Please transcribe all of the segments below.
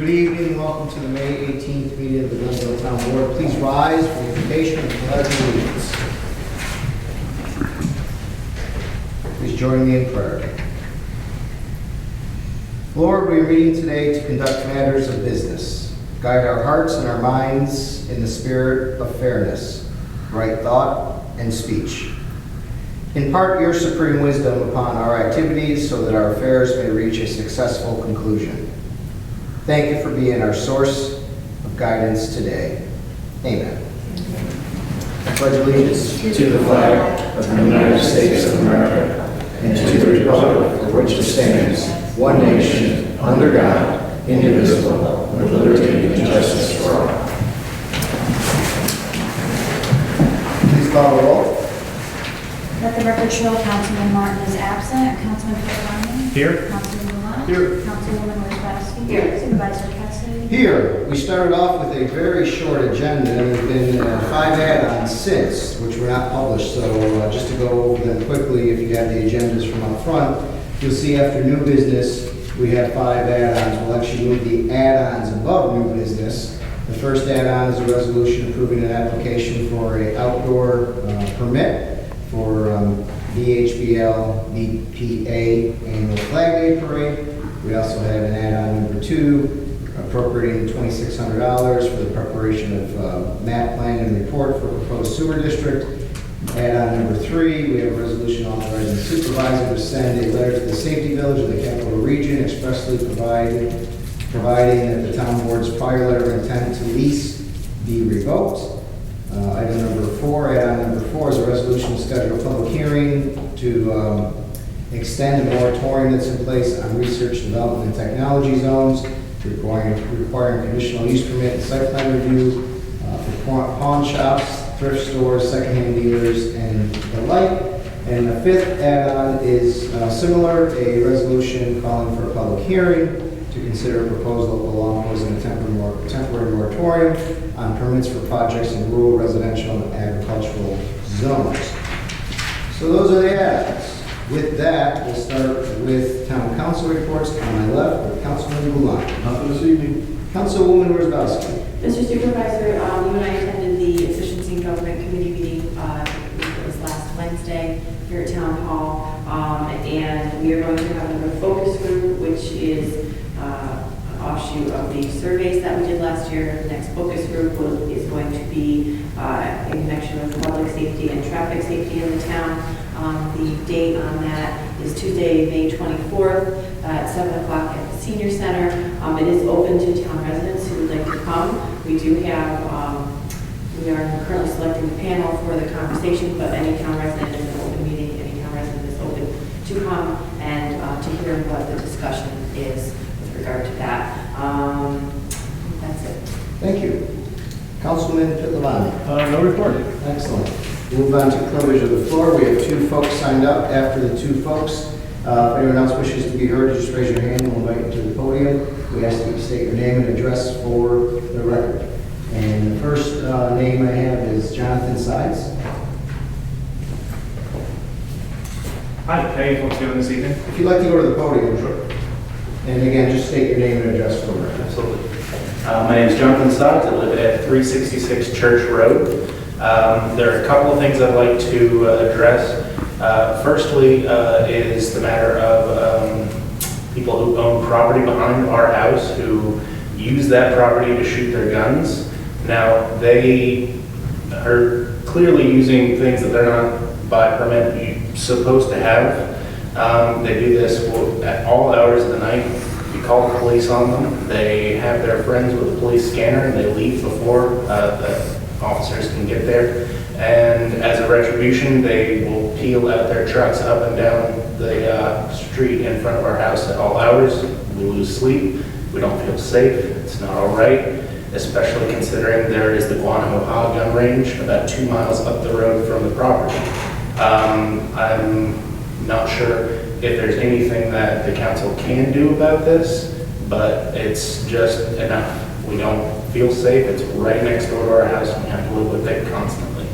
Good evening, welcome to the May 18th meeting of the Glenville Town Board. Please rise for the invocation of the Pledge of Allegiance. Please join me in prayer. Lord, we are meeting today to conduct matters of business. Guide our hearts and our minds in the spirit of fairness, right thought, and speech. Impart your supreme wisdom upon our activities so that our affairs may reach a successful conclusion. Thank you for being our source of guidance today. Amen. I pledge allegiance to the flag of the United States of America and to the republic for which it stands, one nation, under God, indivisible, with liberty and justice for all. Please call the roll. Let the record show Councilman Martin is absent. Councilman Fitterani? Here. Councilman Blunt? Here. Councilwoman Wozzachowski? Here. Supervisor Cassidy? Here, we started off with a very short agenda. There's been 5 add-ons since, which were not published. So just to go over them quickly, if you have the agendas from up front, you'll see after new business, we have 5 add-ons. We'll actually move the add-ons above new business. The first add-on is a resolution approving an application for an outdoor permit for VHBL BPA Annual Flag Day Parade. We also have an add-on number 2, appropriating $2,600 for the preparation of map plan and report for proposed sewer district. Add-on number 3, we have a resolution authorizing the supervisor to send a letter to the safety village of the capital region expressly providing that the town board's prior letter of intent to lease be revoked. Item number 4, add-on number 4 is a resolution to schedule a public hearing to extend a moratorium that's in place on research, development, and technology zones, requiring conditional use permit and site plan review for pawn shops, thrift stores, secondhand dealers, and the like. And the 5th add-on is similar, a resolution calling for a public hearing to consider a proposal of the law imposing a temporary moratorium on permits for projects in rural, residential, and agricultural zones. So those are the add-ons. With that, we'll start with town council reports. On my left, with Councilman Blunt. Nothing this evening. Councilwoman Wozzachowski. Mr. Supervisor, you and I attended the Efficiency and Government Committee meeting, I believe it was last Wednesday here at Town Hall, and we are going to have another focus group, which is an offshoot of the surveys that we did last year. The next focus group is going to be in connection with public safety and traffic safety in the town. The date on that is Tuesday, May 24th at 7 o'clock at the Senior Center. It is open to town residents who would like to come. We do have, we are currently selecting the panel for the conversation, but any town resident is an open meeting, any town resident is open to come and to hear what the discussion is with regard to that. That's it. Thank you. Councilman Fitterani. No report. Excellent. Move on to privilege of the floor. We have 2 folks signed up. After the 2 folks, if anyone else wishes to be heard, just raise your hand and we'll invite you to the podium. We ask that you state your name and address for the record. And the first name I have is Jonathan Sides. Hi, how are you folks doing this evening? If you'd like to go to the podium. Sure. And again, just state your name and address for the record. Absolutely. My name is Jonathan Sides. I live at 366 Church Road. There are a couple of things I'd like to address. Firstly is the matter of people who own property behind our house who use that property to shoot their guns. Now, they are clearly using things that they're not by permit supposed to have. They do this at all hours of the night. We call the police on them. They have their friends with a police scanner and they leave before the officers can get there. And as a retribution, they will peel out their trucks up and down the street in front of our house at all hours. We lose sleep. We don't feel safe. It's not all right, especially considering there is the Guanajuato gun range about 2 miles up the road from the property. I'm not sure if there's anything that the council can do about this, but it's just enough. We don't feel safe. It's right next door to our house and we have to live with it constantly.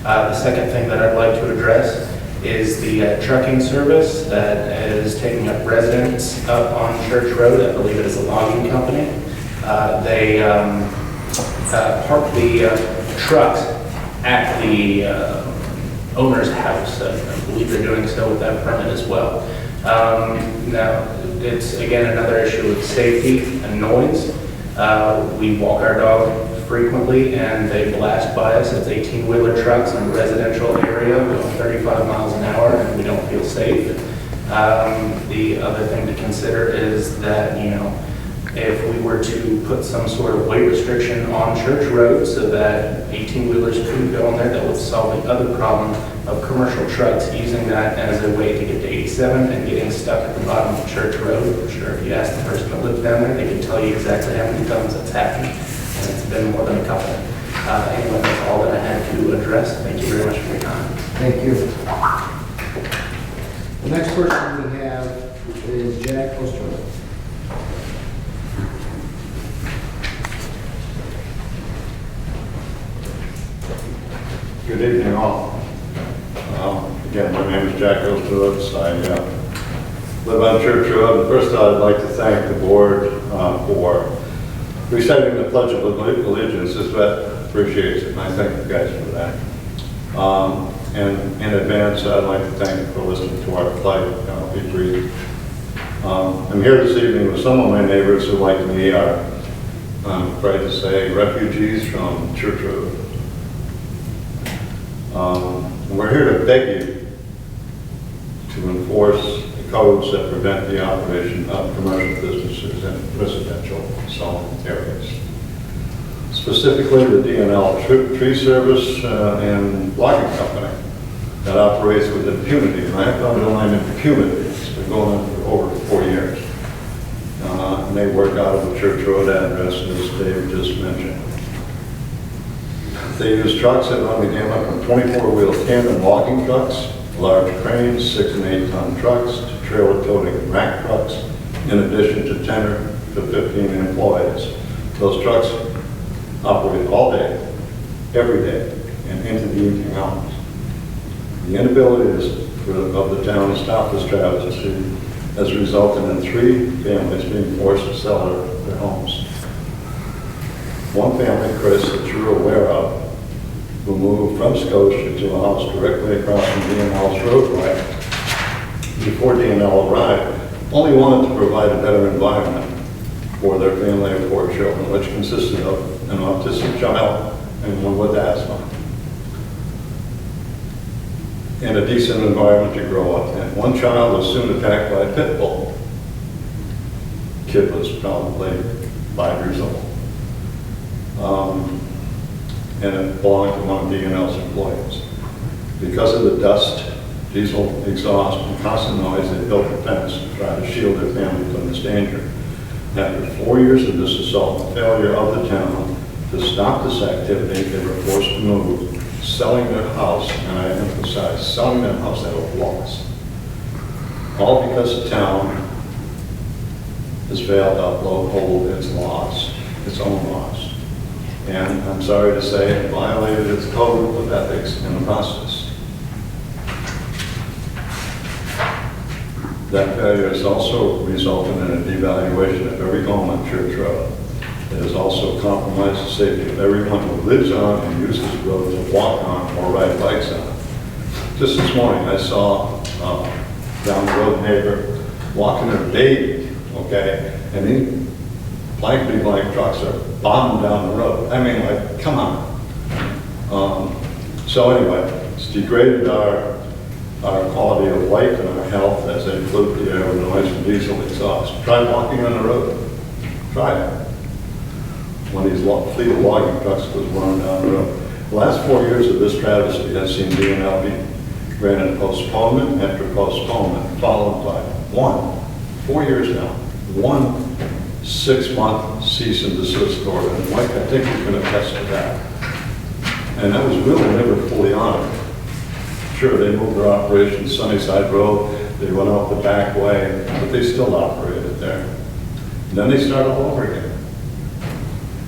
The second thing that I'd like to address is the trucking service that is taking up residence up on Church Road. I believe it is a logging company. They park the trucks at the owner's house. I believe they're doing so with that permit as well. Now, it's again another issue with safety and noise. We walk our dog frequently and they blast by us. It's 18-wheeler trucks in a residential area going 35 miles an hour and we don't feel safe. The other thing to consider is that, if we were to put some sort of weight restriction on Church Road so that 18-wheelers couldn't go on there, that would solve the other problem of commercial trucks using that as a way to get to 87 and getting stuck at the bottom of Church Road. I'm sure if you ask the person that lives down there, they can tell you exactly how many times that's happened, and it's been more than a couple. Anyway, that's all that I had to address. Thank you very much for your time. Thank you. The next person we have is Jack Osterman. Good evening, all. Again, my name is Jack Osterlitz. I live on Church Road. First, I'd like to thank the board for reciting the Pledge of Allegiance. This vet appreciates it, and I thank you guys for that. And in advance, I'd like to thank you for listening to our plight. I'll be brief. I'm here this evening with some of my neighbors who, like me, are, I'm afraid to say, refugees from Church Road. We're here to beg you to enforce the codes that prevent the operation of commercial businesses in residential zone areas. Specifically, the DNL Tree Service and Logging Company that operates with impunity. And I have to underline impunity. It's been going on for over 4 years. And they work out of the Church Road address, as Dave just mentioned. They use trucks that run the gamut from 24-wheel tandem logging trucks, large cranes, 6 and 8 ton trucks, to trailer toting rack trucks, in addition to 10 to 15 employees. Those trucks operate all day, every day, and into the evening hours. The inability of the town to stop this travesty has resulted in 3 families being forced to sell their homes. One family, Chris, that you're aware of, who moved from Scotia to a house directly across from DNL's roadway before DNL arrived, only wanted to provide a better environment for their family of 4 children, which consisted of an autistic child and one with asthma, and a decent environment to grow up in. One child was soon attacked by a pit bull. Kid was probably 5 years old. And it belonged to one of DNL's employees. Because of the dust, diesel exhaust, and constant noise, they built a fence to try to shield their family from this danger. After 4 years of this assault and failure of the town to stop this activity, they were forced to move, selling their house, and I emphasize, selling their house at a loss. All because the town has failed to uphold its laws, its own laws. And I'm sorry to say it violated its code of ethics in the process. That failure has also resulted in a devaluation of every home on Church Road. It has also compromised the safety of everyone who lives on and uses the road to walk on or ride bikes on. Just this morning, I saw down the road neighbor walking her baby, okay, and these blankety-blank trucks are bombing down the road. I mean, like, come on. So anyway, it's degraded our quality of life and our health as they pollute the air with noise from diesel exhaust. Try walking on the road. Try it. One of these fleet of logging trucks goes running down the road. The last 4 years of this travesty has seen DNL be granted postponement after postponement, followed by 4 years now, 1 6-month cease and desist order. And Mike, I think you can attest to that. And that was really never fully honored. Sure, they moved their operation to Sunnyside Road, they went out the back way, but they still operated there. And then they started all over again.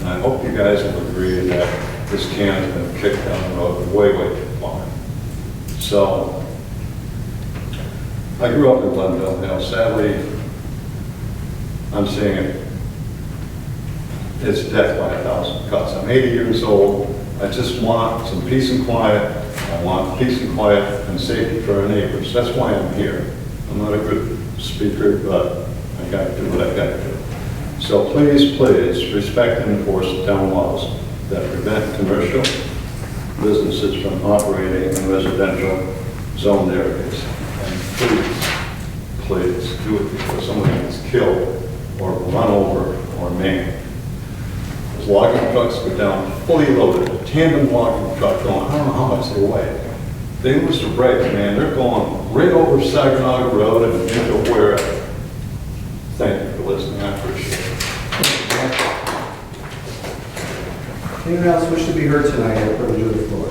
And I hope you guys will agree that this can has been kicked down the road way, way too far. So, I grew up in Glenville. Sadly, I'm seeing it it's death by 1,000 cuts. I'm 80 years old. I just want some peace and quiet. I want peace and quiet and safety for our neighbors. That's why I'm here. I'm not a good speaker, but I got to do what I got to do. So please, please respect and enforce the town laws that prevent commercial businesses from operating in residential zoned areas. And please do it before someone gets killed or run over or maimed. Those logging trucks go down fully loaded, a tandem logging truck going, I don't know how much they weigh. They lose the brakes, man. They're going right over Saginaw Road and into wherever. Thank you for listening. I appreciate it. Anyone else wish to be heard tonight at the privilege of the floor?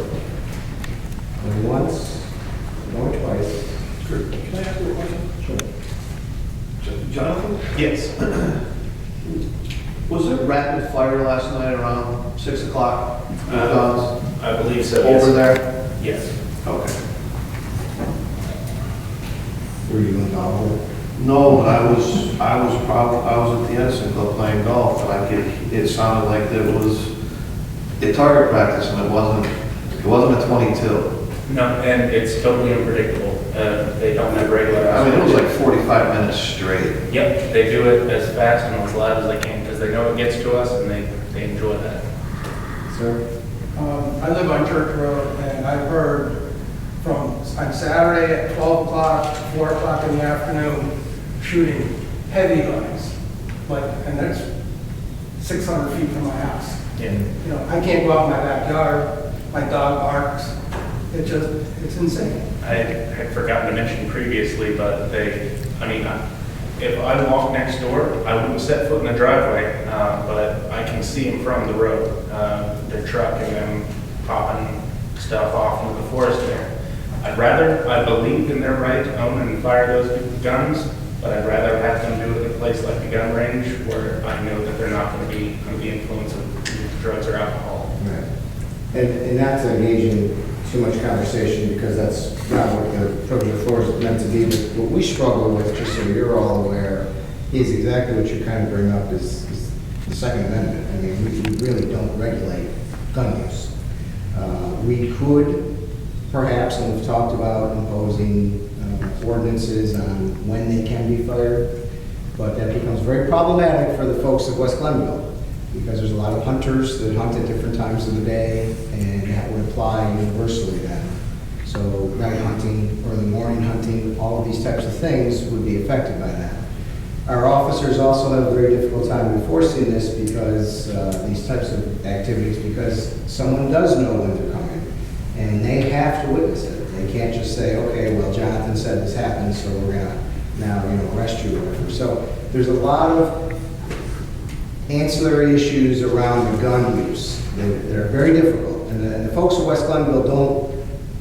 Only once, going twice. Can I ask you a question? Sure. Jonathan, Yes. was it rapid fire last night around 6 o'clock? Guns I believe so, yes. over there? Yes. Okay. Were you involved with it? No, but I was at the Edison Club playing golf, and it sounded like a target practice, and it wasn't a 22. No, and it's totally unpredictable. They don't have regular hours. I mean, it was like 45 minutes straight. Yep, they do it as fast and as loud as they can because they know it gets to us and they enjoy that. Sir? I live on Church Road, and I've heard on Saturday at 12 o'clock, 4 o'clock in the afternoon, shooting heavy guns, and that's 600 feet from my house. Yeah. You know, I can't go out in my backyard, my dog barks, it's insane. I had forgotten to mention previously, but if I walk next door, I wouldn't set foot in the driveway, but I can see them from the road. Their truck and them popping stuff off into the forest there. I believe in their right to own and fire those guns, but I'd rather have them do it in a place like the gun range where I know that they're not going to be under the influence of drugs or alcohol. Right. And not to engage in too much conversation, because that's not what the privilege of the floor is meant to be, but what we struggle with, just so you're all aware, is exactly what you kind of bring up is the Second Amendment. I mean, we really don't regulate gun use. We could perhaps, and we've talked about imposing ordinances on when they can be fired, but that becomes very problematic for the folks of West Glenville, because there's a lot of hunters that hunt at different times of the day, and that would apply universally then. So night hunting, early morning hunting, all of these types of things would be affected by that. Our officers also have a very difficult time enforcing this because these types of activities, because someone does know when they're coming, and they have to witness it. They can't just say, okay, well, Jonathan said this happened, so we're gonna now, arrest you or whatever. So there's a lot of ancillary issues around the gun use that are very difficult. And the folks of West Glenville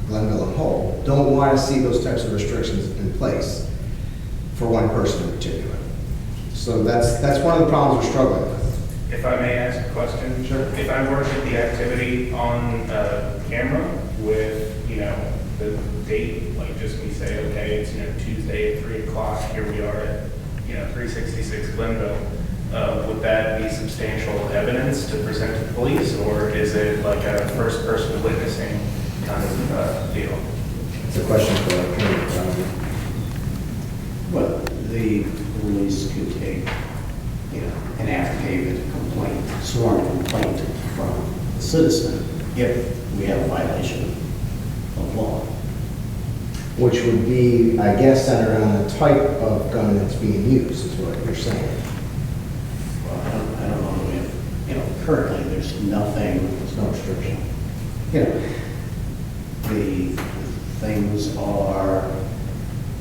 Glenville and whole, don't want to see those types of restrictions in place for one person in particular. So that's one of the problems we're struggling with. If I may ask a question? Sure. If I were to get the activity on camera with, the date, like just we say, okay, it's, Tuesday at 3 o'clock, here we are at, 366 Glenville, would that be substantial evidence to present to the police, or is it like a first person witnessing kind of deal? It's a question for Attorney Brown. Well, the police could take, an affidavit complaint, sworn complaint from the citizen if we have a violation of law. Which would be, I guess, centered on the type of gun that's being used, is what you're saying. Well, I don't know if, currently there's nothing, There's no restriction. the things are,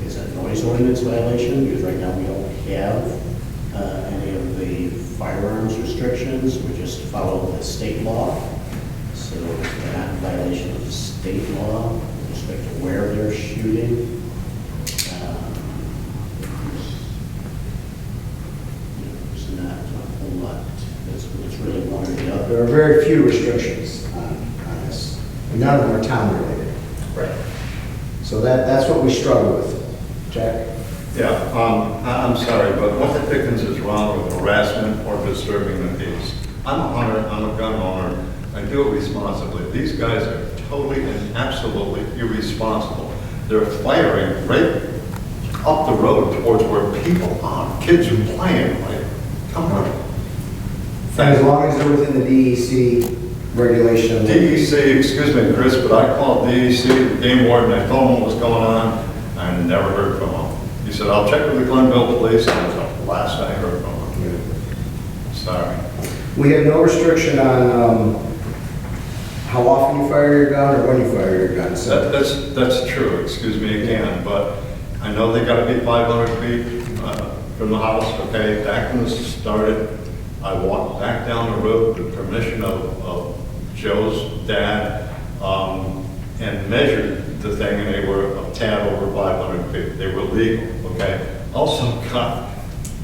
is a noise ordinance violation, because right now we don't have any of the firearms restrictions, we just follow the state law. So they're not in violation of state law with respect to where they're shooting. There's not a whole lot, it's really one or the other. There are very few restrictions on this. None of them are town related. Right. So that's what we struggle with. Jack? Yeah, I'm sorry, but what the dickens is wrong with harassment or disturbing the peace? I'm a hunter, I'm a gun owner, I do it responsibly. These guys are totally and absolutely irresponsible. They're firing right up the road towards where people are, kids are playing, like, come on. And as long as they're within the DEC regulation. DEC, excuse me, Chris, but I called DEC, the game warden, I told him what was going on, I never heard from him. He said, I'll check with the Glenville police, and that was the last I heard from him. Sorry. We have no restriction on how often you fire your gun or when you fire your gun. So That's true, excuse me again, but I know they gotta be 500 feet from the house, okay? Back when this started, I walked back down the road with permission of Joe's dad, and measured the thing, and they were a tad over 500 feet. They were legal, okay? Also got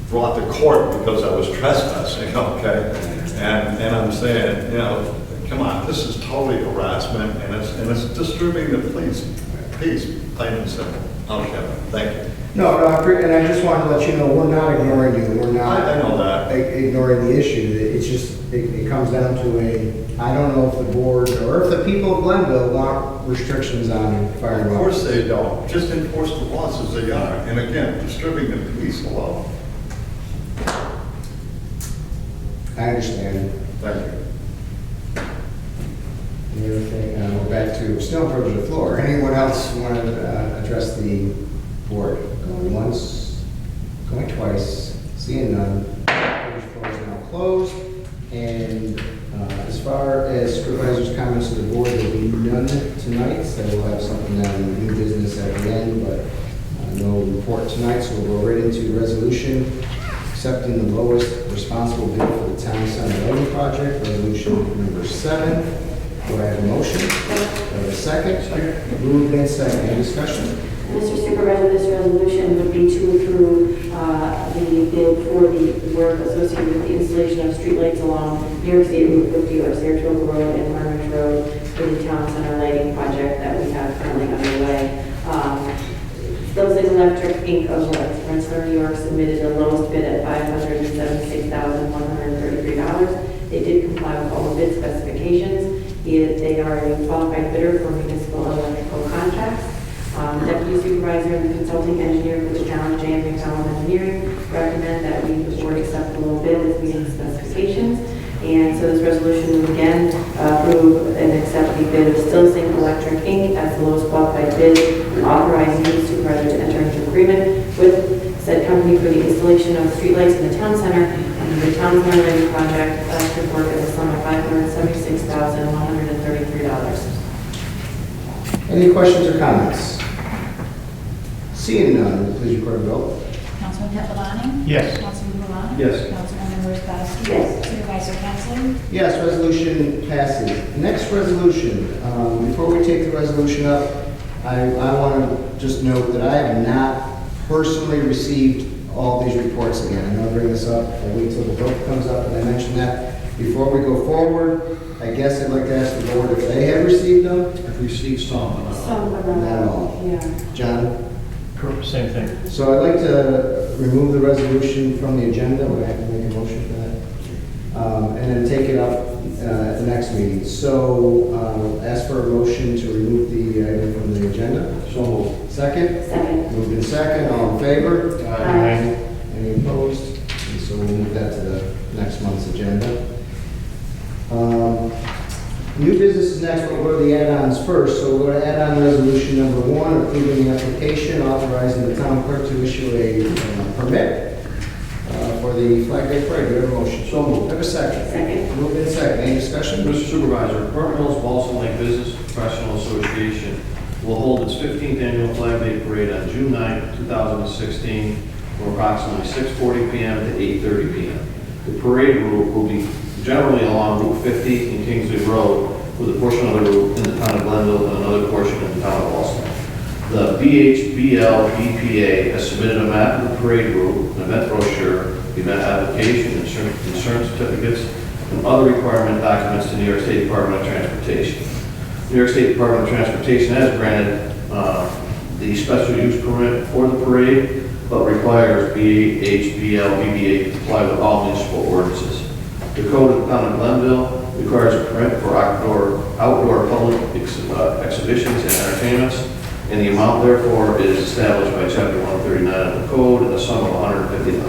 brought to court because I was trespassing, okay? And I'm saying, you know, come on, this is totally harassment, and it's disturbing the police. Peace, plain and simple. I'll shut up. Thank you. No, and I just wanted to let you know, we're not ignoring you. We're not I know that. ignoring the issue. It's just, it comes down to I don't know if the board or if the people of Glenville want restrictions on firing. Of course they don't. Just enforce the laws as they are. And again, disturbing the peace alone. I understand. Thank you. The other thing, we're back to, still on privilege of the floor. Anyone else want to address the board? Going once, going twice, seeing none. Privilege of the floor is now closed. And as far as supervisors' comments to the board, there will be none tonight, so we'll have something on new business at the end, but no report tonight, so we'll go right into resolution accepting the lowest responsible bid for the town center lighting project, resolution number 7. Do I have a motion? Do I have a second? Moved and second. Any discussion? Mr. Supervisor, this resolution would be to approve the bid for the work associated with the installation of streetlights along New York State Route 50 or Saratoga Road and Harwich Road for the town center lighting project that we have currently underway. Those Electric Inc. of Rensselaer, New York submitted the lowest bid at $576,133. They did comply with all the bid specifications. They are a qualified bidder for municipal electrical contracts. Deputy Supervisor and the consulting engineer for the town, J.M. McDonald Engineering, recommend that we board accept the low bid as meeting specifications. And so this resolution will again approve and accept the bid of Stillsink Electric Inc. as the lowest qualified bid, and authorize the supervisor to enter into agreement with said company for the installation of streetlights in the town center under the town center lighting project, electric work at a sum of $576,133. Any questions or comments? Seeing none, please record a vote. Councilman Catalani? Yes. Councilman Blunt? Yes. Councilmember Rosbowski? Yes. Supervisor Henson? Yes, resolution passes. Next resolution, before we take the resolution up, I want to just note that I have not personally received all these reports again. I'm going to bring this up, I'll wait till the vote comes up, and I mention that. Before we go forward, I guess I'd like to ask the board if they have received them. I've received some, but Not all. Yeah. John? Same thing. So I'd like to remove the resolution from the agenda. Would I have to make a motion for that? And then take it up at the next meeting. So ask for a motion to remove the item from the agenda. so moved. Second? Second. Moved in second. All in favor? Aye. Any opposed? And so we'll move that to the next month's agenda. New business is next, but we'll go to the add-ons first. So we'll go to add-on resolution number 1, approving the application, authorizing the town clerk to issue a permit for the Flag Day Parade. Do you have a motion? So moved. Have a second. Second. Moved in second. Any discussion? Mr. Supervisor, Burnt Hills Balsam Lake Business Professional Association will hold its 15th annual Flag Day Parade on June 9, 2016, from approximately 6:40 p.m. to 8:30 p.m. The parade route will be generally along Route 50 and Kingsley Road, with a portion of the route in the town of Glenville and another portion in the town of Balsam. The BHBL BPA has submitted a map of the parade route, an event brochure, the event application, insurance certificates, and other requirement documents to New York State Department of Transportation. New York State Department of Transportation has granted the special use permit for the parade, but requires BHBL BPA to comply with all municipal ordinances. The code of the town of Glenville requires a permit for outdoor public exhibitions and entertainments, and the amount therefore is established by Chapter 139 of the code in the sum of $150.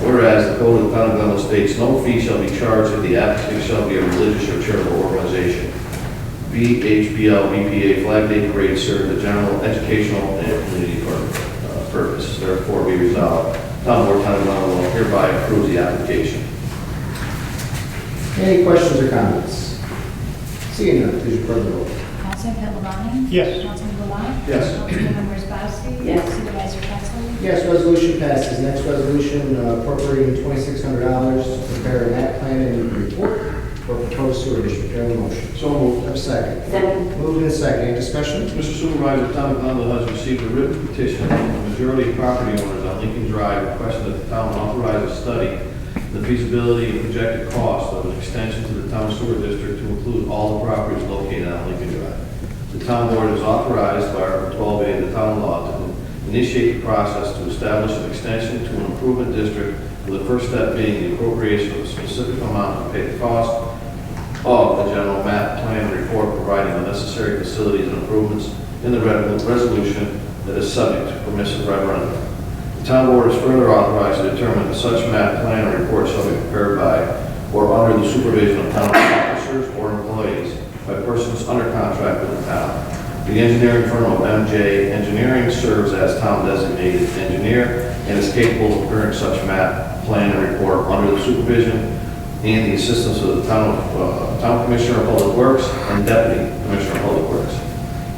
Whereas the code of the town of Glenville states no fee shall be charged if the applicant shall be a religious or charitable organization. VHBL VPA Flag Day Parade serve the general educational and community purpose. Therefore, be resolved, Town Board, Town of Glenville hereby approves the application. Any questions or comments? Seeing none, please record the roll. Councilman Pedalani? Yes. Councilman Blunt? Yes. Councilwoman Wozzachowski? Yes. Supervisor Pettsley? Yes, resolution passes. Next resolution appropriating $2,600 to prepare a map plan and report for proposed sewer district. Do I have a motion? So moved. Have a second. Second. Moved in second. Any discussion? Mr. Supervisor, the town of Glenville has received a written petition from the majority of property owners on Lincoln Drive requesting that the town authorize a study of the feasibility and projected cost of an extension to the town sewer district to include all the properties located on Lincoln Drive. The town board is authorized by Article 12A of the town law to initiate the process to establish an extension to an improvement district, with the first step being the appropriation of a specific amount to pay the cost of the general map plan report, providing the necessary facilities and improvements in the resolution that is subject to permissive referendum. The town board is further authorized to determine that such map plan report shall be prepared by or under the supervision of town officers or employees by persons under contract with the town. The engineering firm of MJ Engineering serves as town designated engineer and is capable of preparing such map plan and report under the supervision and the assistance of the town commissioner of public works and deputy commissioner of public works.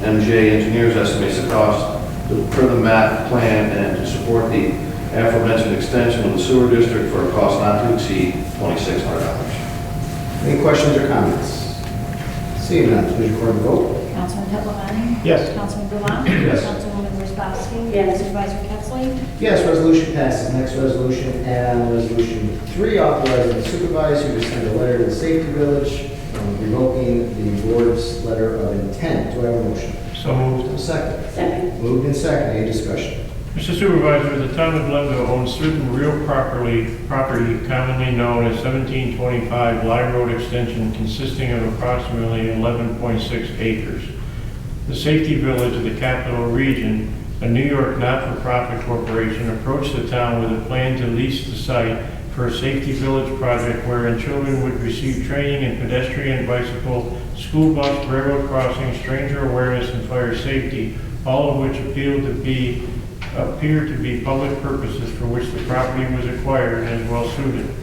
MJ Engineers estimates the cost to prepare the map plan and to support the aforementioned extension of the sewer district for a cost not to exceed $2,600. Any questions or comments? Seeing none, please record the vote. Councilman Pedalani? Yes. Councilman Blunt? Yes. Councilwoman Wozzachowski? Yes. Supervisor Pettsley? Yes, resolution passes. Next resolution, add-on resolution 3, authorizing the supervisor to send a letter to the safety village revoking the board's letter of intent. Do I have a motion? So moved. A second. Second. Moved in second. Any discussion? Mr. Supervisor, the town of Glenville owns certain real property commonly known as 1725 Lye Road Extension, consisting of approximately 11.6 acres. The Safety Village of the Capital Region, a New York not-for-profit corporation, approached the town with a plan to lease the site for a Safety Village project wherein children would receive training in pedestrian, bicycle, school bus, railroad crossing, stranger awareness, and fire safety, all of which appear to be public purposes for which the property was acquired and is well suited.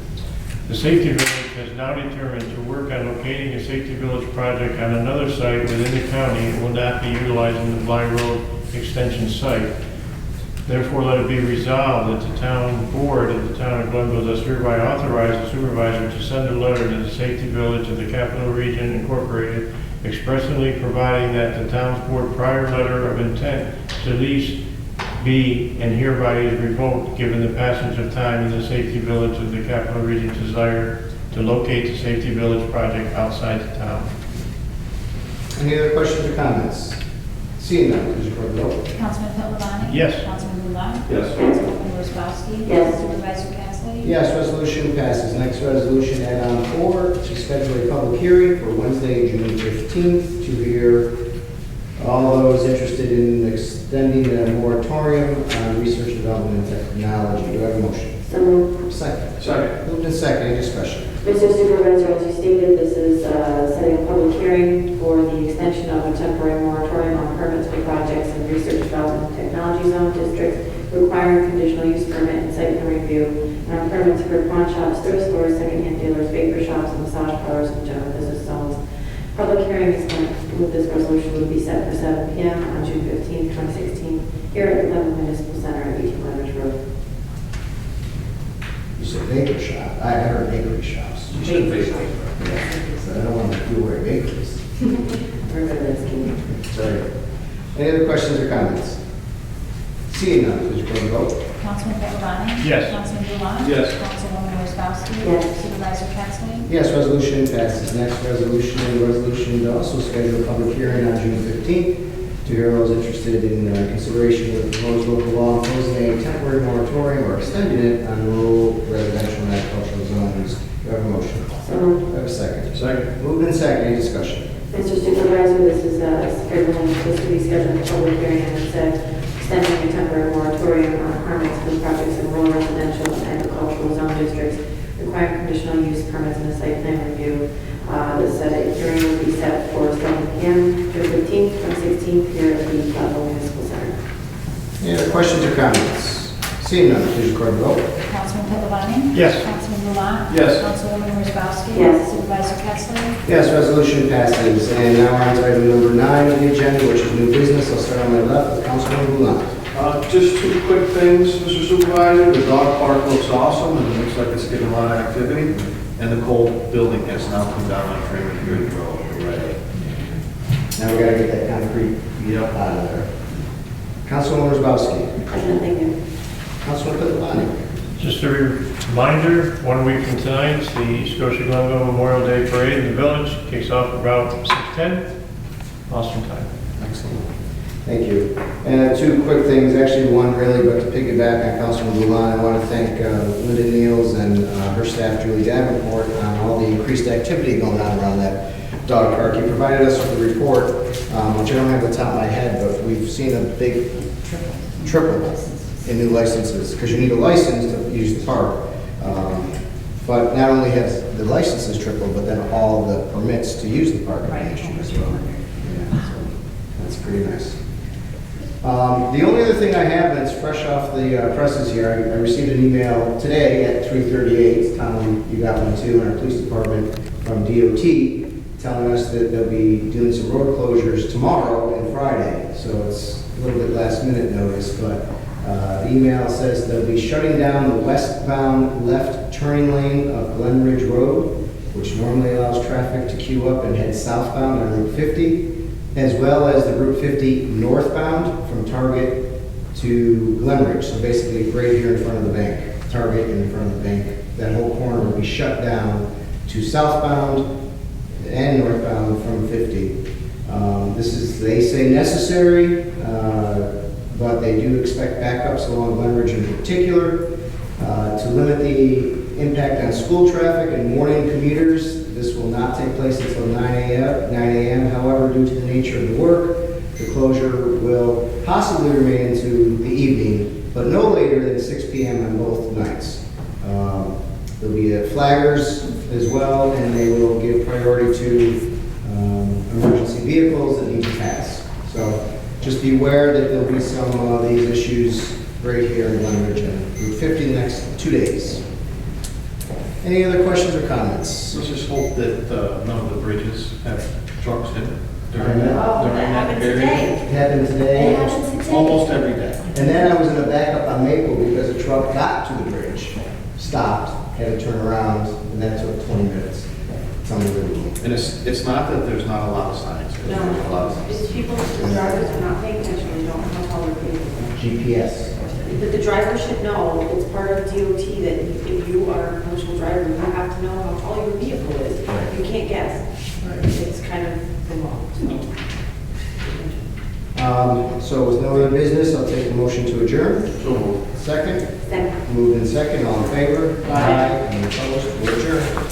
The Safety Village has now determined to work on locating a Safety Village project on another site within the county and will not be utilizing the Bly Road Extension site. Therefore, let it be resolved that the town board of the town of Glenville does hereby authorize the supervisor to send a letter to the Safety Village of the Capital Region Incorporated, expressly providing that the town's board prior letter of intent to lease be and hereby is revoked given the passage of time in the Safety Village of the Capital Region's desire to locate the Safety Village project outside the town. Any other questions or comments? Seeing none, please record the vote. Councilman Pedalani? Yes. Councilman Blunt? Yes. Councilwoman Wozzachowski? Yes. Supervisor Pettsley? Yes, resolution passes. Next resolution, add-on 4, to schedule a public hearing for Wednesday, June 15th, to hear all those interested in extending a moratorium on research, development, and technology. Do I have a motion? So moved. Second. Second. Moved in second. Any discussion? Mr. Supervisor, as you stated, this is setting a public hearing for the extension of a temporary moratorium on permits for projects in research, development, and technology zone districts requiring conditional use permit and site plan review, and on permits for pawn shops, thrift stores, secondhand dealers, baker shops, and massage parlors in general business zones. Public hearing is going to, with this resolution, would be set for 7 p.m. on June 15, 2016, here at the Glenville Municipal Center at 18 Leverage Road. You said baker shop. I heard bakery shops. You said bakery. Yeah, I don't want to do away bakeries. Remember that's key. Sorry. Any other questions or comments? Seeing none, please record the vote. Councilman Pedalani? Yes. Councilman Blunt? Yes. Councilwoman Wozzachowski? Yes. Supervisor Pettsley? Yes, resolution passes. Next resolution to also schedule a public hearing on June 15th To hear those interested in consideration of the proposed local law imposing a temporary moratorium or extending it on rural residential and agricultural zones. Do I have a motion? So moved. Do I have a second? Second. Moved and second, any discussion? Mr. Supervisor, this is supposed to be scheduled for public hearing, and it said extending a temporary moratorium on permits for projects in rural residential and agricultural zone districts requiring conditional use permits and a site plan review. This said a hearing will be set for 7 p.m. June 15th, 2016, here at the Platteville Municipal Center. Any other questions or comments? Seeing none, please record the vote. Councilman Pittavani? Yes. Councilman Luan? Yes. Councilwoman Wozzachowski? Yes. Supervisor Kessler? Yes, resolution passes. And now we're on to item number 9 on the agenda, which is new business. I'll start on my left with Councilman Blunt. Just two quick things, Mr. Supervisor. The dog park looks awesome, and it looks like it's getting a lot of activity. And the Cole building has now come down on Freeman Good Road. Right. Now we gotta get that concrete Yep. out of there. Councilwoman Wozzachowski. I have nothing new. Councilman Pittavani. Just a reminder, 1 week from tonight, the Scotia Glenville Memorial Day Parade in the village kicks off about 6:10. Awesome time. Excellent. Thank you. And two quick things, actually one really, but to piggyback on Councilman Luan, I want to thank Linda Niels and her staff, Julie Davenport, on all the increased activity going on around that dog park. You provided us with a report, which I don't have at the top of my head, but we've seen a big triple in new licenses, because you need a license to use the park. But not only has the licenses tripled, but then all the permits to use the park have been issued as well. Yeah, so that's pretty nice. The only other thing I have that's fresh off the presses here, I received an email today at 3:38, Tom, you got one too, in our police department from DOT, telling us that they'll be doing some road closures tomorrow and Friday. So it's a little bit last minute notice, but the email says they'll be shutting down the westbound left turning lane of Glen Ridge Road, which normally allows traffic to queue up and head southbound on Route 50, as well as the Route 50 northbound from Target to Glen Ridge. So basically right here in front of the bank, Target in front of the bank. That whole corner will be shut down to southbound and northbound from 50. This is, they say, necessary, but they do expect backups along Glen Ridge in particular. To limit the impact on school traffic and morning commuters, this will not take place until 9 a.m. However, due to the nature of the work, the closure will possibly remain into the evening, but no later than 6 p.m. on both nights. There'll be flaggers as well, and they will give priority to emergency vehicles that need to pass. So just be aware that there'll be some of these issues right here in Glen Ridge and Route 50 the next 2 days. Any other questions or comments? Let's just hope that none of the bridges have trucks in it during I know. Oh, during that happened period. today. It happened That today, happened today. Almost every day. and then I was in a backup on Maple because a truck got to the bridge, stopped, had to turn around, and that took 20 minutes. It's unbelievable. And it's not that there's not a lot of signs. There's a lot of No, signs. it's people, the drivers are not paying attention, they don't know how tall their vehicles are. GPS. But the driver should know, it's part of DOT that if you are a commercial driver, you have to know how tall your vehicle is. You can't guess. It's kind of the law, so. So with no other business, I'll take a motion to adjourn. So moved. Second, Second. moved in second, all in favor? Aye. Any opposed? We're adjourned.